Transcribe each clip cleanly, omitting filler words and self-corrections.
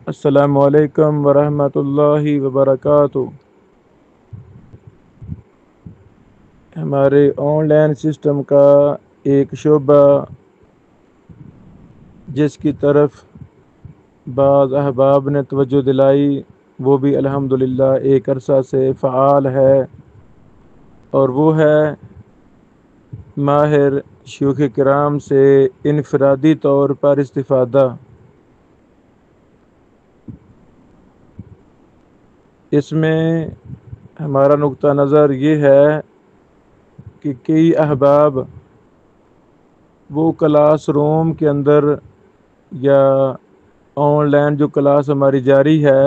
السلام علیکم ورحمۃ اللہ وبرکاتہ۔ ہمارے آن لائن سسٹم کا ایک شعبہ جس کی طرف بعض احباب نے توجہ دلائی، وہ بھی الحمدللہ ایک عرصہ سے فعال ہے، اور وہ ہے ماہر شیوخ کرام سے انفرادی طور پر استفادہ۔ اس میں ہمارا نقطہ نظر یہ ہے کہ کئی احباب وہ کلاس روم کے اندر یا آن لائن جو کلاس ہماری جاری ہے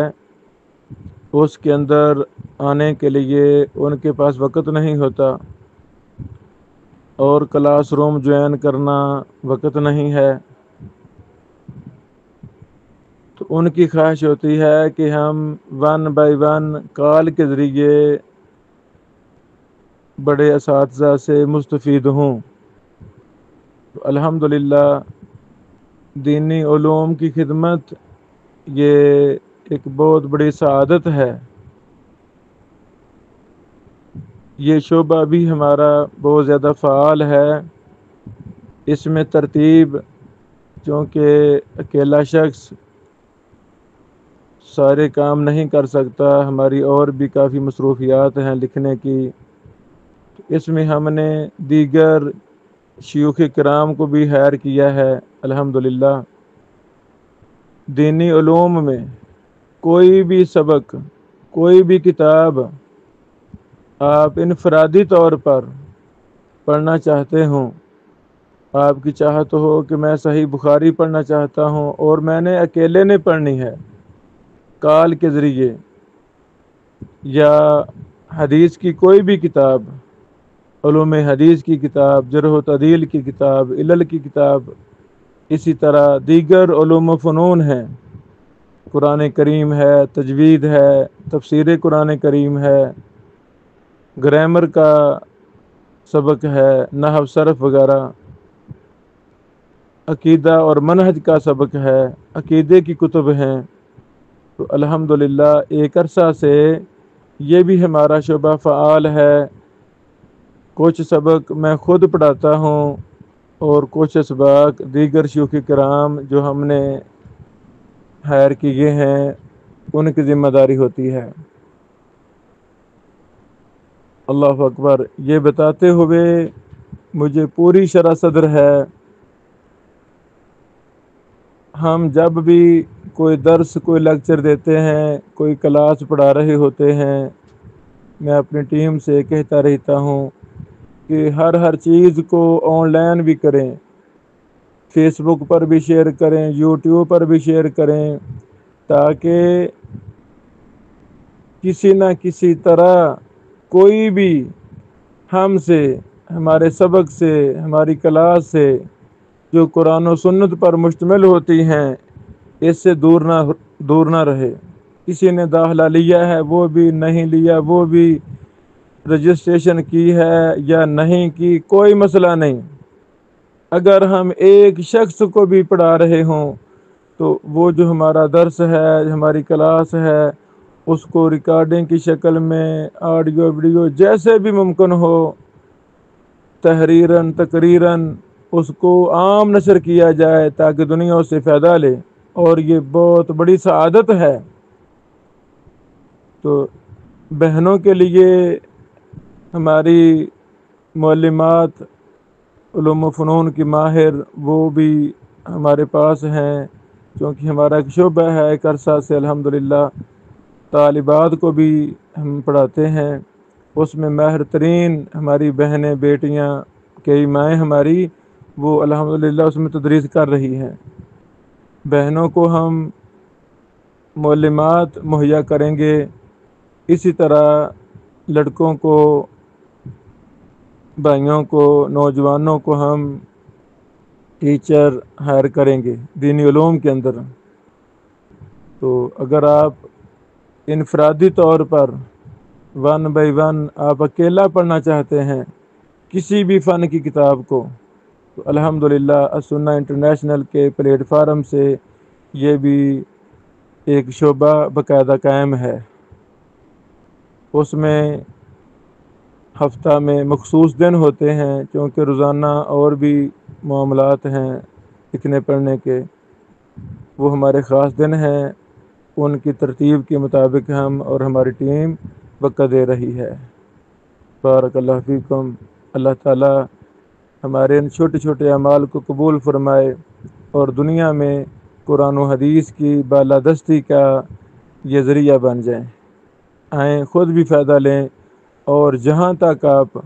اس کے اندر آنے کے لیے ان کے پاس وقت نہیں ہوتا، اور کلاس روم جوائن کرنا وقت نہیں ہے، تو ان کی خواہش ہوتی ہے کہ ہم 1 بائی 1 کال کے ذریعے بڑے اساتذہ سے مستفید ہوں۔ تو الحمدللہ دینی علوم کی خدمت یہ ایک بہت بڑی سعادت ہے۔ یہ شعبہ بھی ہمارا بہت زیادہ فعال ہے۔ اس میں ترتیب، چونکہ اکیلا شخص سارے کام نہیں کر سکتا، ہماری اور بھی کافی مصروفیات ہیں لکھنے کی، اس میں ہم نے دیگر شیوخ کرام کو بھی ہائر کیا ہے۔ الحمدللہ دینی علوم میں کوئی بھی سبق، کوئی بھی کتاب آپ انفرادی طور پر پڑھنا چاہتے ہوں، آپ کی چاہت ہو کہ میں صحیح بخاری پڑھنا چاہتا ہوں اور میں نے اکیلے نے پڑھنی ہے کال کے ذریعے، یا حدیث کی کوئی بھی کتاب، علوم حدیث کی کتاب، جرح و تعدیل کی کتاب، علل کی کتاب، اسی طرح دیگر علوم و فنون ہیں، قرآن کریم ہے، تجوید ہے، تفسیر قرآن کریم ہے، گرامر کا سبق ہے، نحو صرف وغیرہ، عقیدہ اور منہج کا سبق ہے، عقیدے کی کتب ہیں، تو الحمدللہ ایک عرصہ سے یہ بھی ہمارا شعبہ فعال ہے۔ کچھ سبق میں خود پڑھاتا ہوں، اور کچھ اسباق دیگر شیوخ کرام جو ہم نے ہائر کیے ہیں ان کی ذمہ داری ہوتی ہے۔ اللہ اکبر۔ یہ بتاتے ہوئے مجھے پوری شرح صدر ہے، ہم جب بھی کوئی درس، کوئی لیکچر دیتے ہیں، کوئی کلاس پڑھا رہے ہوتے ہیں، میں اپنی ٹیم سے کہتا رہتا ہوں کہ ہر چیز کو آن لائن بھی کریں، فیس بک پر بھی شیئر کریں، یوٹیوب پر بھی شیئر کریں، تاکہ کسی نہ کسی طرح کوئی بھی ہم سے، ہمارے سبق سے، ہماری کلاس سے جو قرآن و سنت پر مشتمل ہوتی ہیں اس سے دور نہ رہے۔ کسی نے داخلہ لیا ہے، وہ بھی نہیں لیا، وہ بھی رجسٹریشن کی ہے یا نہیں کی، کوئی مسئلہ نہیں، اگر ہم ایک شخص کو بھی پڑھا رہے ہوں تو وہ جو ہمارا درس ہے، ہماری کلاس ہے، اس کو ریکارڈنگ کی شکل میں، آڈیو ویڈیو جیسے بھی ممکن ہو، تحریراً تقریراً اس کو عام نشر کیا جائے تاکہ دنیا اس سے فائدہ لے، اور یہ بہت بڑی سعادت ہے۔ تو بہنوں کے لیے ہماری معلمات، علوم و فنون کی ماہر، وہ بھی ہمارے پاس ہیں، کیونکہ ہمارا ایک شعبہ ہے ایک عرصہ سے الحمدللہ۔ طالبات کو بھی ہم پڑھاتے ہیں، اس میں ماہر ترین ہماری بہنیں، بیٹیاں، کئی مائیں ہماری، وہ الحمدللہ اس میں تدریس کر رہی ہیں۔ بہنوں کو ہم معلمات مہیا کریں گے، اسی طرح لڑکوں کو، بھائیوں کو، نوجوانوں کو ہم ٹیچر ہائر کریں گے دینی علوم کے اندر۔ تو اگر آپ انفرادی طور پر 1 بائی 1 آپ اکیلا پڑھنا چاہتے ہیں کسی بھی فن کی کتاب کو، تو الحمدللہ السنہ انٹرنیشنل کے پلیٹ فارم سے یہ بھی ایک شعبہ باقاعدہ قائم ہے، اس میں ہفتہ میں مخصوص دن ہوتے ہیں، کیونکہ روزانہ اور بھی معاملات ہیں لکھنے پڑھنے کے، وہ ہمارے خاص دن ہیں، ان کی ترتیب کے مطابق ہم اور ہماری ٹیم وقت دے رہی ہے۔ بارک اللہ فیکم۔ اللہ تعالی ہمارے ان چھوٹے چھوٹے اعمال کو قبول فرمائے اور دنیا میں قرآن و حدیث کی بالادستی کا یہ ذریعہ بن جائیں۔ آئیں خود بھی فائدہ لیں، اور جہاں تک آپ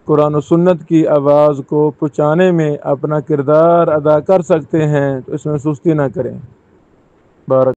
قرآن و سنت کی آواز کو پہنچانے میں اپنا کردار ادا کر سکتے ہیں تو اس میں سستی نہ کریں۔ بارک